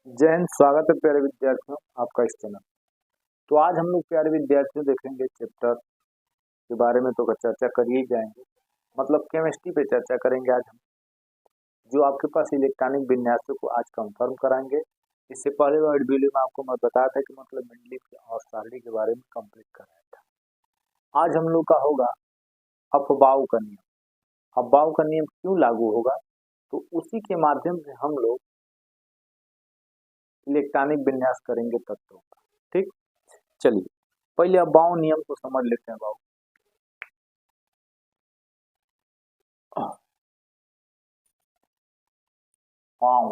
जय हिंद। स्वागत है प्यारे विद्यार्थियों आपका इस चैनल। तो आज हम लोग प्यारे विद्यार्थियों देखेंगे चैप्टर के बारे में, तो चर्चा कर ही जाएंगे, मतलब केमिस्ट्री पे चर्चा करेंगे आज हम, जो आपके पास इलेक्ट्रॉनिक विन्यासों को आज कंफर्म कराएंगे। इससे पहले वाली वीडियो में आपको मैं बताया था कि मतलब मेंडलीव और सारणी के बारे में कंप्लीट कराया था। आज हम लोग का होगा अपबाऊ का नियम। अपबाऊ का नियम क्यों लागू होगा, तो उसी के माध्यम से हम लोग इलेक्ट्रॉनिक विन्यास करेंगे तत्वों का। ठीक, चलिए पहले अब बाउ नियम को समझ लेते हैं। बाउ बाउ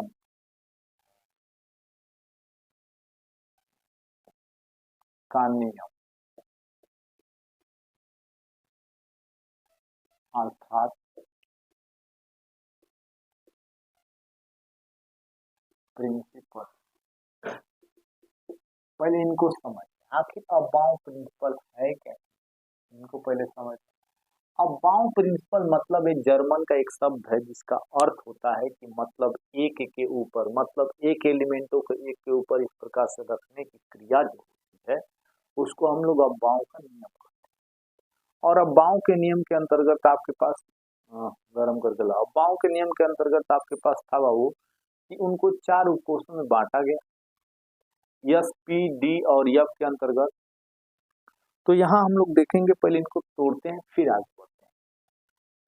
का नियम अर्थात प्रिंसिपल। पहले इनको समझ, आखिर अब बाउ प्रिंसिपल है क्या, इनको पहले समझ। अब बाउ प्रिंसिपल मतलब एक जर्मन का एक शब्द है जिसका अर्थ होता है कि मतलब एक के ऊपर, मतलब एक एलिमेंटों को एक के ऊपर इस प्रकार से रखने की क्रिया जो होती है उसको हम लोग अब बाउ का नियम कहते हैं। और अब बाउ के नियम के अंतर्गत आपके पास गर्म करके लाओ। बाउ के नियम के अंतर्गत आपके पास था बाबू कि उनको 4 उपकोषों में बांटा गया, एस पी डी और एफ के अंतर्गत। तो यहाँ हम लोग देखेंगे, पहले इनको तोड़ते हैं फिर आगे बढ़ते हैं।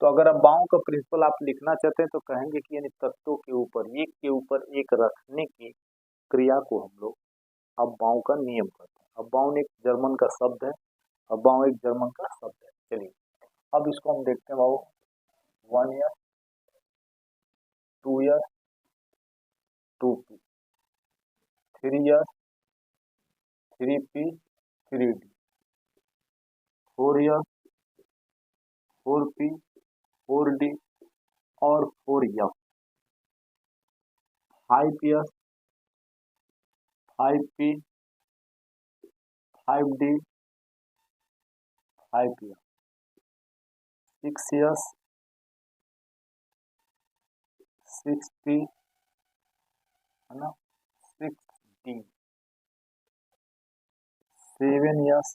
तो अगर अब बाउ का प्रिंसिपल आप लिखना चाहते हैं तो कहेंगे कि यानी तत्वों के ऊपर एक रखने की क्रिया को हम लोग अब बाउ का नियम कहते हैं। अब बाउ एक जर्मन का शब्द है, अब बाउ एक जर्मन का शब्द है। चलिए अब इसको हम देखते हैं बाबू। 1 year, 2 year, 2p, 3 year, 3p, 3d, 4 year, 4p, 4d और 4f, 5 year, 5p, 5d, 5 year, 6 years, 6p, है ना, 6d, 7 ईयर्स,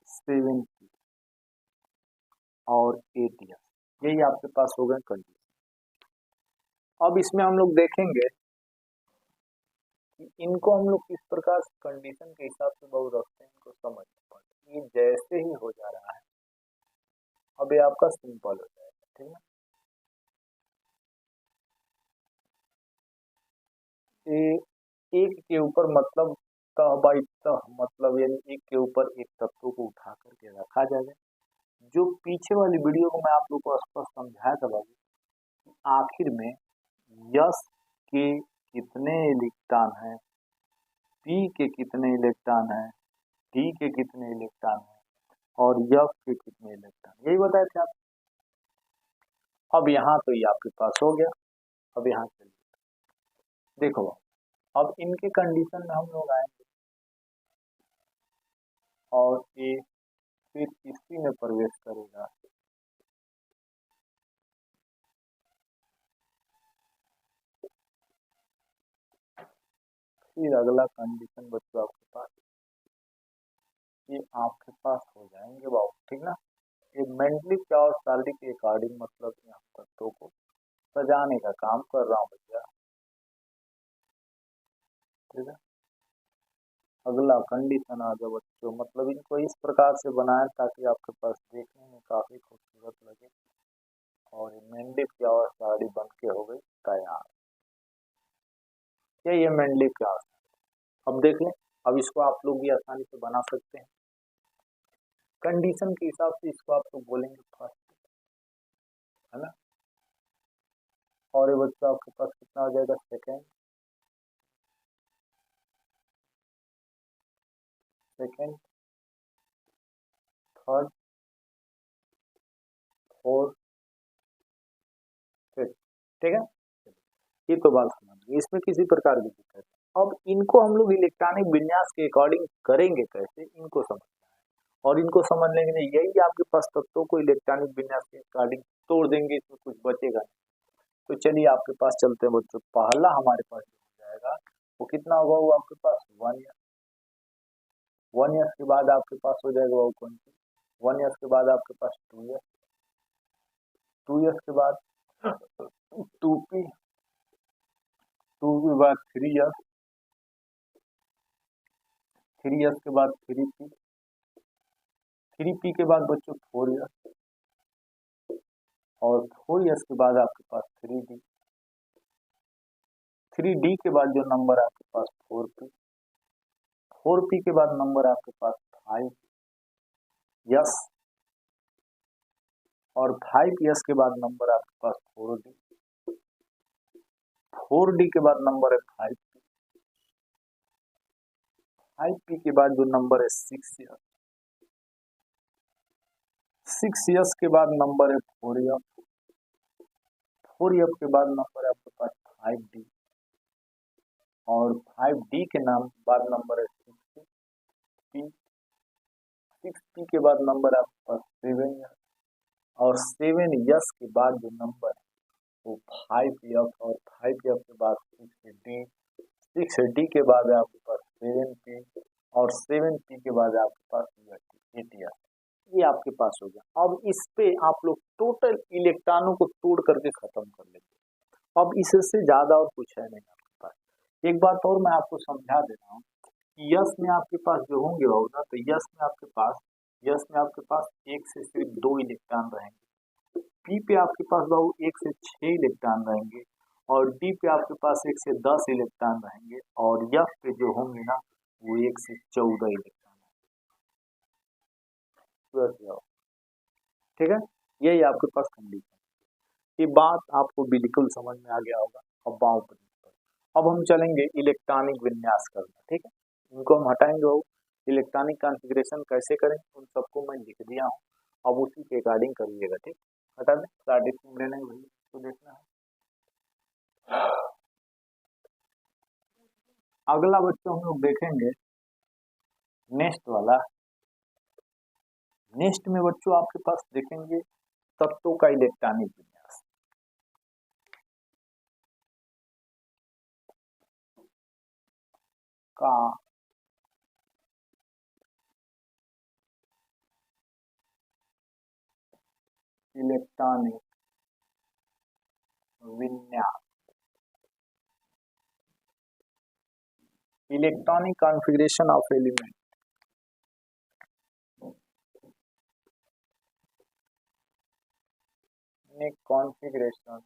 7p और 8 ईयर्स। यही आपके पास हो गए कंडीशन। अब इसमें हम लोग देखेंगे कि इनको हम लोग किस प्रकार से कंडीशन के हिसाब से बहुत रखते हैं, इनको समझना पड़ता है। ये जैसे ही हो जा रहा है अब ये आपका सिंपल हो जाएगा, ठीक है। ये एक के ऊपर मतलब तह बाई तह, मतलब यानी एक के ऊपर एक तत्व को उठा करके रखा जाएगा। जो पीछे वाली वीडियो को मैं आप लोग को स्पष्ट समझाया था बाबू, आखिर में यस के कितने इलेक्ट्रॉन हैं, पी के कितने इलेक्ट्रॉन हैं, डी के कितने इलेक्ट्रॉन हैं और एफ के कितने इलेक्ट्रॉन, यही बताए थे आप। अब यहाँ तो ये आपके पास हो गया। अब यहाँ चलिए देखो, अब इनके कंडीशन में हम लोग आएंगे और ये फिर इसी में प्रवेश करेगा। फिर अगला कंडीशन बच्चों आपके पास, ये आपके पास हो जाएंगे बाबू, ठीक ना। ये मेंटली क्या और सैलरी के अकॉर्डिंग, मतलब यहाँ तत्वों को सजाने का काम कर रहा हूँ भैया, ठीक है। अगला कंडीशन आ जाओ बच्चों, मतलब इनको इस प्रकार से बनाया ताकि आपके पास देखने में काफी खूबसूरत लगे। और मेंडलीव की और साड़ी बन के हो गई तैयार। ये मेंडलीव की और, अब देख लें। अब इसको आप लोग भी आसानी से बना सकते हैं कंडीशन के हिसाब से। इसको आप लोग बोलेंगे फर्स्ट, है ना। और ये बच्चा आपके पास कितना आ जाएगा, second, second, third, fourth, fifth, ठीक है। ये तो बात समझ गई, इसमें किसी प्रकार की दिक्कत है। अब इनको हम लोग इलेक्ट्रॉनिक विन्यास के अकॉर्डिंग करेंगे कैसे, इनको समझना है। और इनको समझने के लिए यही आपके पास तत्वों को इलेक्ट्रॉनिक विन्यास के अकॉर्डिंग तोड़ देंगे, इसमें कुछ बचेगा नहीं। तो चलिए आपके पास चलते हैं बच्चों। पहला हमारे पास वो कितना होगा, वो आपके पास 1 ईयर। 1 ईयर के बाद आपके पास हो जाएगा वो कौन सी, 1 ईयर के बाद आपके पास 2 ईयर, 2 ईयर के बाद 2P, 2 के बाद 3 ईयर, 3 ईयर के बाद 3P, 3P के बाद बच्चों 4 ईयर, और 4 ईयर के बाद आपके पास 3D, 3D के बाद जो नंबर है आपके पास 4P, 4P के बाद नंबर आपके पास 5 यस, और 5 यस के बाद नंबर आपके पास 4D, 4D के बाद नंबर है 5P, 5P के बाद जो नंबर है 6 ईयर, 6 ईयर्स के बाद नंबर है 4 ईयर, 4 ईयर के बाद नंबर है आपके पास 5D, और 5D के बाद नंबर है 6P, 6P के बाद नंबर है आपके पास 7 ईयर, और 7 ईयर्स के बाद जो नंबर है वो 5 ईयर, और 5 ईयर के बाद 6D, 6D के बाद है आपके पास 7P, और 7P के बाद है आपके पास 8 ईयर। ये आपके पास हो गया। अब इस पे आप लोग टोटल इलेक्ट्रॉनों को तोड़ करके खत्म कर लेंगे। अब इससे ज्यादा और कुछ है नहीं आपके पास। एक बात और मैं आपको समझा दे रहा हूँ, यस में आपके पास जो होंगे होगा, तो यस में आपके पास एक से सिर्फ 2 इलेक्ट्रॉन रहेंगे, पी पे आपके पास बाबू 1 से 6 इलेक्ट्रॉन रहेंगे, और डी पे आपके पास 1 से 10 इलेक्ट्रॉन रहेंगे, और एफ पे जो होंगे ना वो 1 से 14 इलेक्ट्रॉन। ठीक है, यही आपके पास कंडीशन। ये बात आपको बिल्कुल समझ में आ गया होगा। अब बाउ प्रिंसिपल, अब हम चलेंगे इलेक्ट्रॉनिक विन्यास करना। ठीक है, इनको हम हटाएंगे और इलेक्ट्रॉनिक कॉन्फ़िगरेशन कैसे करें उन सबको मैं लिख दिया हूँ, अब उसी के अकॉर्डिंग करिएगा। ठीक, हटा दें, स्टार्टिंग लेने वही तो देखना है। अगला बच्चों हम लोग देखेंगे नेक्स्ट वाला। नेक्स्ट में बच्चों आपके पास देखेंगे तत्वों का इलेक्ट्रॉनिक विन्यास। का इलेक्ट्रॉनिक विन्यास, electronic configuration of element. Configuration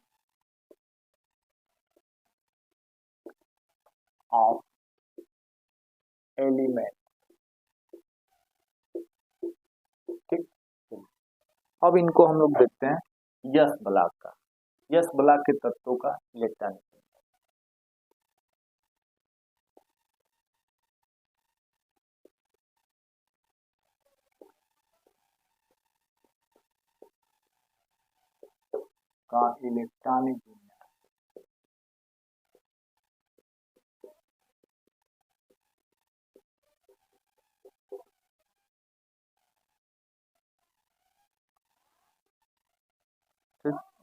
of element. ठीक, अब इनको हम लोग देखते हैं यस ब्लॉक का, यस ब्लॉक के तत्वों का इलेक्ट्रॉनिक। का इलेक्ट्रॉनिक विन्यास,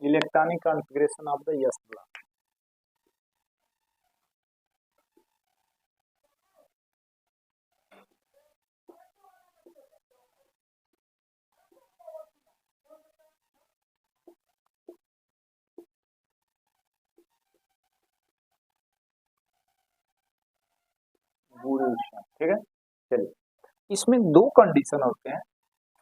electronic configuration of the yes block. ठीक है, चलिए इसमें दो कंडीशन होते हैं,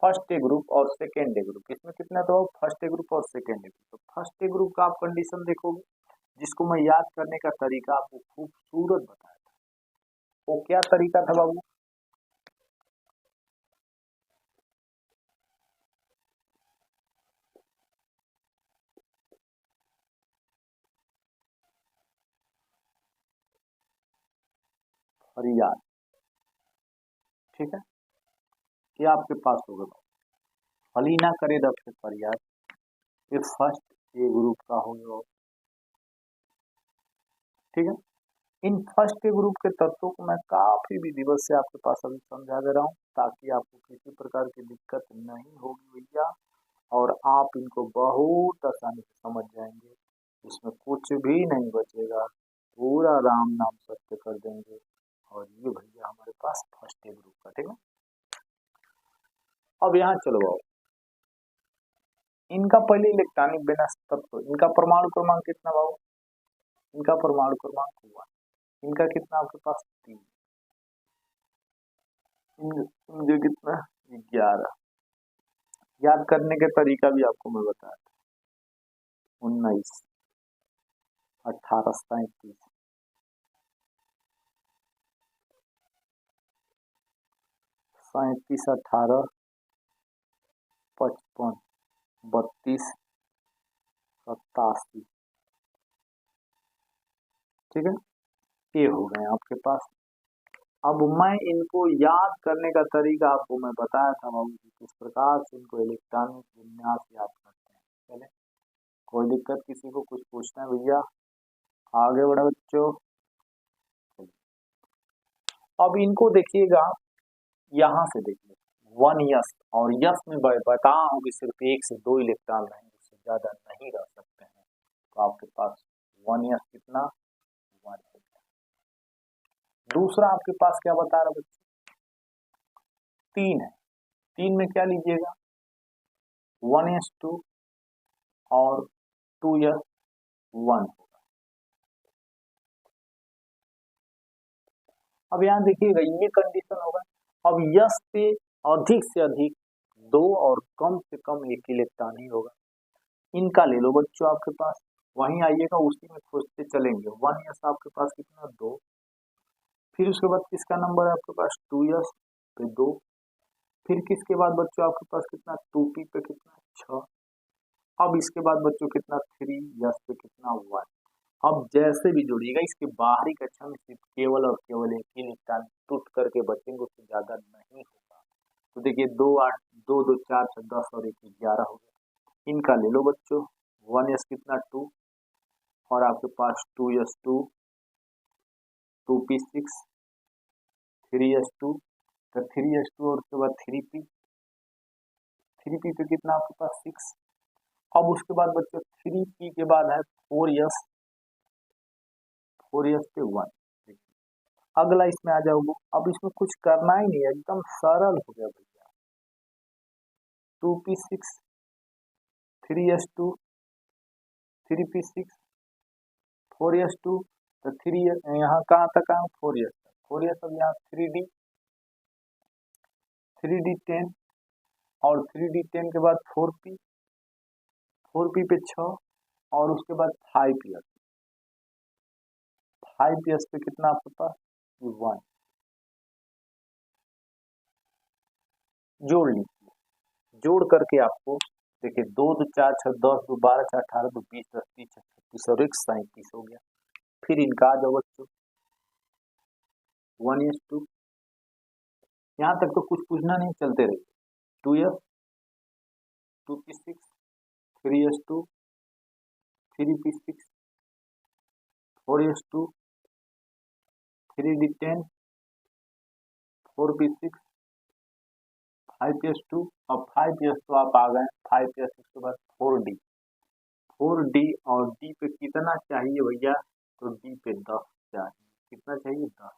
फर्स्ट ए ग्रुप और सेकेंड ए ग्रुप। इसमें कितना तो फर्स्ट ए ग्रुप और सेकेंड ए ग्रुप। तो फर्स्ट ए ग्रुप का आप कंडीशन देखोगे, जिसको मैं याद करने का तरीका आपको खूबसूरत बताया था। वो क्या तरीका था बाबू, फरियाद। ठीक है, क्या आपके पास होगा, फली ना करे रब से फरियाद, ये फर्स्ट ए ग्रुप का होगा। ठीक है, इन फर्स्ट ए ग्रुप के तत्वों को मैं काफी विधिवत से आपके पास अभी समझा दे रहा हूँ, ताकि आपको किसी प्रकार की दिक्कत नहीं होगी भैया, और आप इनको बहुत आसानी से समझ जाएंगे। इसमें कुछ भी नहीं बचेगा, पूरा राम नाम सत्य कर देंगे। और ये भैया हमारे पास फर्स्ट ए ग्रुप का, ठीक है। अब यहाँ चलो आओ, इनका पहले इलेक्ट्रॉनिक विन्यास तत्व, इनका परमाणु क्रमांक कितना बाबू, इनका परमाणु क्रमांक 1, इनका कितना आपके पास 3, मुझे कितना 11। याद करने के तरीका भी आपको मैं बताया था, 19, 18, 37, 18, 55, 32, 87, ठीक है। ये हो गए आपके पास। अब मैं इनको याद करने का तरीका आपको मैं बताया था बाबू जी, किस प्रकार से इनको इलेक्ट्रॉनिक विन्यास याद करते हैं। चले, कोई दिक्कत किसी को कुछ पूछना है भैया, आगे बढ़े बच्चों। अब इनको देखिएगा, यहाँ से देखिए 1 यस, और यस में बताया हूँ कि सिर्फ 1 से 2 इलेक्ट्रॉन रहेंगे, उससे ज्यादा नहीं रह सकते हैं। तो आपके पास 1 यस कितना 1 हो गया। दूसरा आपके पास क्या बता रहा बच्चे, 3 है, 3 में क्या लीजिएगा 1s2 और 2s1 होगा। अब यहाँ देखिएगा ये कंडीशन होगा, अब यस से अधिक 2 और कम से कम 1 इलेक्ट्रॉन ही होगा। इनका ले लो बच्चों आपके पास, वहीं आइएगा उसी में खोजते चलेंगे। 1 यस आपके पास कितना 2, फिर उसके बाद किसका नंबर है आपके पास 2 यस पे 2, फिर किसके बाद बच्चों आपके पास कितना 2p पे कितना 6, अब इसके बाद बच्चों कितना 3 यस पे कितना 1। अब जैसे भी जोड़िएगा इसके बाहरी कक्षा में सिर्फ केवल और केवल 1 ही इलेक्ट्रॉन टूट करके बचेंगे, उससे ज्यादा नहीं होगा। तो देखिए 2 8 2 2 4 6 10 और 1 11 हो गया। इनका ले लो बच्चों, 1 यस कितना 2 और आपके पास 2 यस 2, 2p6, 3 यस 2, तो 3 यस 2 और उसके बाद 3p, 3p पे कितना आपके पास 6। अब उसके बाद बच्चों 3p के बाद है 4 यस, 4 यस पे 1। अगला इसमें आ जाओगे, अब इसमें कुछ करना ही नहीं है, एकदम सरल हो गया भैया। 2p6, 3s2, 3p6, 4s2, तो 3 यहाँ कहाँ तक आए 4s तक, 4s अब यहाँ 3d10 और 3d10 के बाद 4p, 4p पे 6 और उसके बाद 5s, 5s पे कितना आपके पास 1। जोड़ लीजिए, जोड़ करके आपको देखिए 2 2 4 6 10 2 12 6 18 2 20 10 30 36 और 1 37 हो गया। फिर इनका आ जाओ बच्चों 1s2, यहाँ तक तो कुछ पूछना नहीं, चलते रहिए। 2s, 2p6, 3s2, 3p6, 4s2, 3d10, 4p6, 5s2, और 5s तो आप आ गए 5s, उसके बाद 4d, 4d और d पे कितना चाहिए भैया, तो d पे 10 चाहिए, कितना चाहिए 10,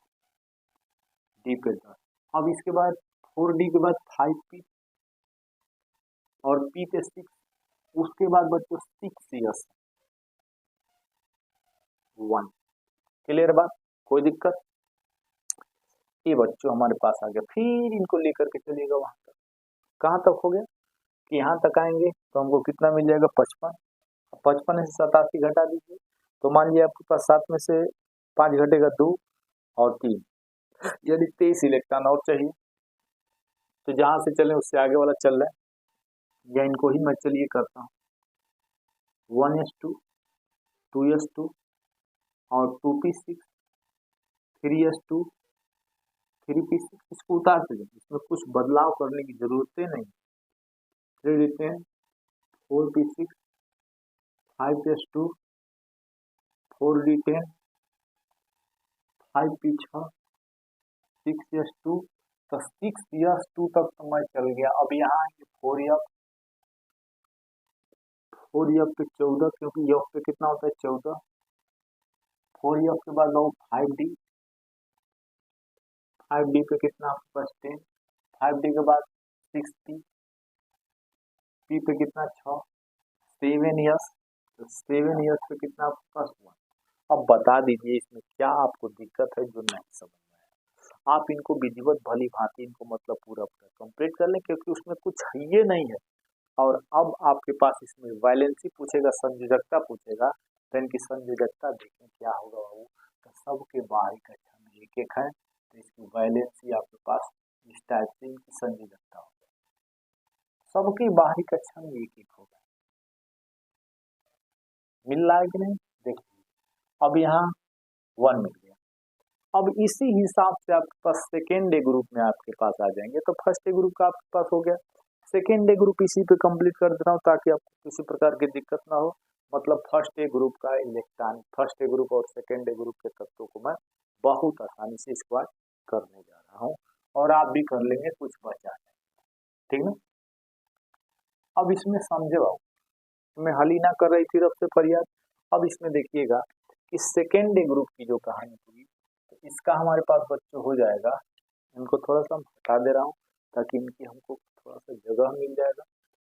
d पे 10। अब इसके बाद 4d के बाद 5p और p पे 6, उसके बाद बच्चों 6s 1। क्लियर बात, कोई दिक्कत। ये बच्चों हमारे पास आ गया, फिर इनको लेकर के चलिएगा वहां तक, कहाँ तक हो गया कि यहाँ तक आएंगे तो हमको कितना मिल जाएगा 55, 55 से 87 घटा दीजिए, तो मान लीजिए आपके पास 7 में से 5 घटेगा 2 और 3, यानी 23 इलेक्ट्रॉन और चाहिए। तो जहां से चले उससे आगे वाला चल रहा है, या इनको ही मैं चलिए करता हूँ 1s2, 2s2 और 2p6, 3s2, 3p6, इसको उतार दीजिए, इसमें कुछ बदलाव करने की जरूरत नहीं। 3d10, 4p6, 5s2, 4d10, 5p6, 6s2, तो 6s2 तक तो मैं चल गया। अब यहाँ 4f, 4f पे 14, क्योंकि f पे कितना होता है 14, 4f के बाद लो 5d, 5d पे कितना आपके पास 10, 5d के बाद 6p, p पे कितना 6, 7 ईयर्स, तो 7 ईयर्स पे कितना आपके पास 1। अब बता दीजिए इसमें क्या आपको दिक्कत है जो नहीं समझ में आया। आप इनको विधिवत भली भांति इनको मतलब पूरा पूरा कंप्लीट कर लें, क्योंकि उसमें कुछ है ये नहीं है। और अब आपके पास इसमें वैलेंसी पूछेगा, संयोजकता पूछेगा, तो इनकी संयोजकता देखें क्या होगा बाबू। तो सबके बाहरी कक्षा में एक एक है, तो इसकी वैलेंसी आपके पास इस टाइप से इनकी संयोजकता होगा, सबकी बाहरी कक्षा में एक एक होगा। मिल रहा है कि नहीं, देखिए अब यहाँ 1 मिल गया। अब इसी हिसाब से आपके पास सेकेंड डे ग्रुप में आपके पास आ जाएंगे, तो फर्स्ट डे ग्रुप का आपके पास हो गया, सेकेंड डे ग्रुप इसी पे कंप्लीट कर दे रहा हूँ ताकि आपको किसी प्रकार की दिक्कत ना हो। मतलब फर्स्ट डे ग्रुप का इलेक्ट्रॉन, फर्स्ट डे ग्रुप और सेकेंड डे ग्रुप के तत्वों को मैं बहुत आसानी से इसके बाद करने जा रहा हूँ, और आप भी कर लेंगे, कुछ बचा नहीं, ठीक ना। अब इसमें समझे बाबू, मैं हल ही ना कर रही थी रब से फरियाद। अब इसमें देखिएगा कि सेकेंड डे ग्रुप की जो कहानी थी, तो इसका हमारे पास बच्चों हो जाएगा। इनको थोड़ा सा हटा दे रहा हूँ ताकि इनकी हमको थोड़ा सा जगह मिल जाएगा,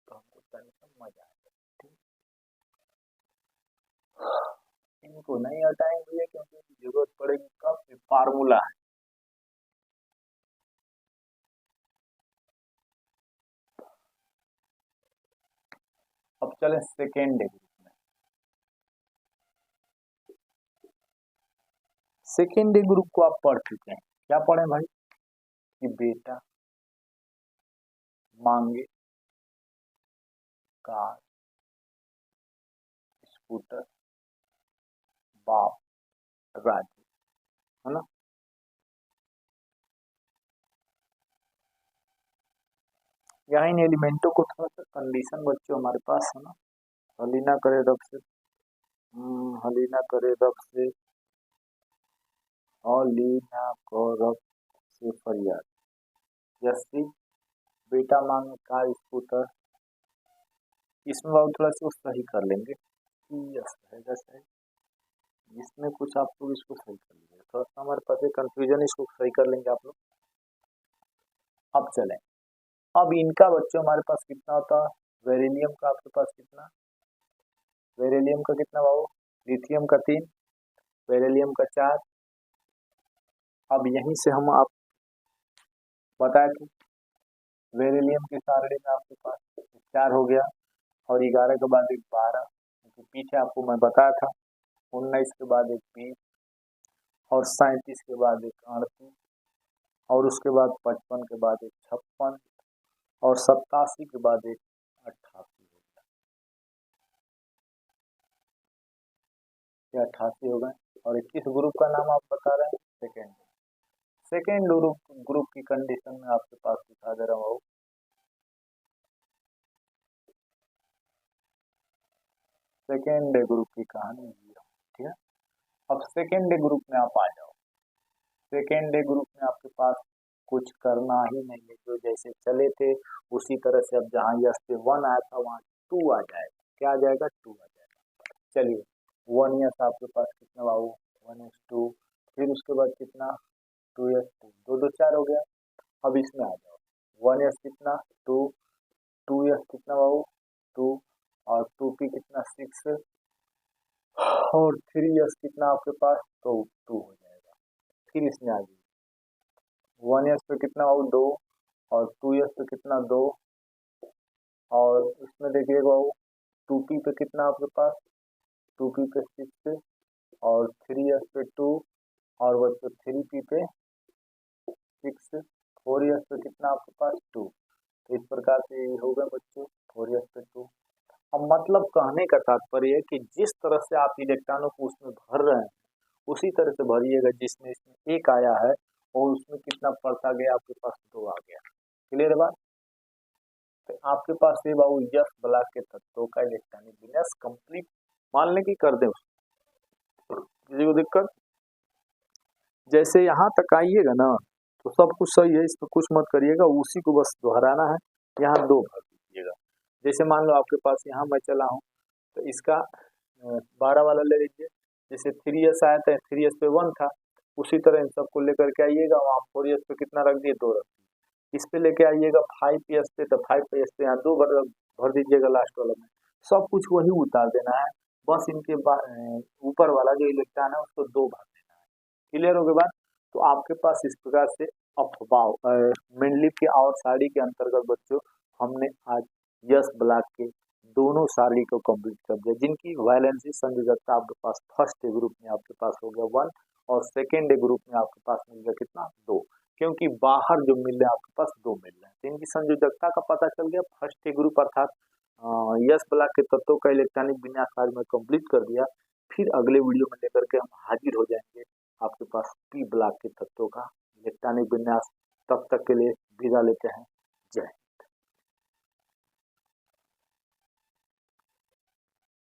तो हमको टेंशन मजा आएगा। ठीक, इनको नहीं हटाएंगे क्योंकि जरूरत पड़ेगी कब, फार्मूला है। अब चले सेकेंड डे ग्रुप में। सेकेंड डे ग्रुप को आप पढ़ चुके हैं, क्या पढ़े भाई, कि बेटा मांगे कार, स्कूटर, बाप राजू, है ना। यहाँ इन एलिमेंटों को थोड़ा सा कंडीशन बच्चों हमारे पास है ना, हली ना करे रब से, हली ना करे रब से, हली ना रब से फरियाद। यसी बेटा मांगे कार, स्कूटर, इसमें बाबू थोड़ा सा सही कर लेंगे, यस रहेगा सही, इसमें कुछ आप लोग इसको सही कर लीजिए, थोड़ा सा हमारे पास एक कंफ्यूजन, इसको सही कर लेंगे आप लोग। अब चलें, अब इनका बच्चों हमारे पास कितना होता है, बेरिलियम का आपके पास कितना, बेरिलियम का कितना बाबू, लिथियम का 3, बेरिलियम का 4। अब यहीं से हम आप बताए थे बेरिलियम की सारणी में आपके पास 4 हो गया, और 11 के बाद एक 12, तो पीछे आपको मैं बताया था 19 के बाद एक 20, और 37 के बाद एक 38, और उसके बाद 55 के बाद एक 56, और 87 के बाद एक 88 हो गया, ये 88 हो गए। और 21 ग्रुप का नाम आप बता रहे हैं सेकेंड, सेकेंड ग्रुप की कंडीशन में आपके पास दिखा दे रहा हूँ। सेकेंड ग्रुप की कहानी ये है, ठीक है। अब सेकेंड ग्रुप में आप आ जाओ, सेकेंड ग्रुप में आपके पास कुछ करना ही नहीं है, जो जैसे चले थे उसी तरह से, अब जहाँ यस पे 1 आया था वहाँ 2 आ जाएगा, क्या आ जाएगा, 2 आ जाएगा। चलिए 1 यस आपके पास कितना बाबू, 1s2, फिर उसके बाद कितना 2s2, 2 2 4 हो गया। अब इसमें आ जाओ, 1s कितना 2, 2s कितना बाबू 2, और 2p कितना 6, और 3s कितना आपके पास, तो 2 हो जाएगा। फिर इसमें आ जाइए, 1s पे कितना बाबू 2, और 2s पे कितना 2, और इसमें देखिएगा बाबू 2p पे कितना आपके पास, 2p पे 6, और 3s पे 2, और बच्चों 3p पे 6, 4s पे कितना आपके पास 2। तो इस प्रकार से ये हो गए बच्चों 4s पे 2। अब मतलब कहने का तात्पर्य है कि जिस तरह से आप इलेक्ट्रॉनों को उसमें भर रहे हैं उसी तरह से भरिएगा, जिसमें इसमें 1 आया है और उसमें कितना पड़ता गया, आपके पास 2 आ गया। क्लियर है बात, तो आपके पास ये बाबू यस ब्लॉक के तत्वों का इलेक्ट्रॉनिक विन्यास कंप्लीट मान लें कि कर दे, किसी को दिक्कत, जैसे यहाँ तक आइएगा ना तो सब कुछ सही है, इसमें कुछ मत करिएगा, उसी को बस दोहराना है, यहाँ 2 भर दीजिएगा। जैसे मान लो आपके पास यहाँ मैं चला हूँ, तो इसका 12 वाला ले लीजिए, जैसे 3s आया था, 3s पे 1 था, उसी तरह इन सबको लेकर के आइएगा, वहाँ 4s पे कितना रख दिए, 2 रख दिए। इस पे लेके आइएगा 5s पे, तो 5s पे यहाँ 2 भर दीजिएगा लास्ट वाला में। सब कुछ वही उतार देना है, बस इनके ऊपर वाला जो इलेक्ट्रॉन है उसको 2 भर देना है। क्लियर हो गई बात। तो आपके पास इस प्रकार से अफवाह मेंडलीव के और सारणी के अंतर्गत बच्चों हमने आज यस ब्लॉक के दोनों सारणी को कंप्लीट कर दिया, जिनकी वैलेंसी संयोजकता आपके पास फर्स्ट ग्रुप में आपके पास हो गया 1 और सेकेंड ग्रुप में आपके पास मिल गया कितना 2, क्योंकि बाहर जो मिल रहे हैं आपके पास 2 मिल रहे हैं। तो इनकी संयोजकता का पता चल गया। फर्स्ट ग्रुप अर्थात यस ब्लॉक के तत्वों का इलेक्ट्रॉनिक विन्यास आज मैं कंप्लीट कर दिया। फिर अगले वीडियो में लेकर के हम हाजिर हो जाएंगे आपके पास पी ब्लॉक के तत्वों का इलेक्ट्रॉनिक विन्यास। तब तक के लिए विदा लेते हैं। जय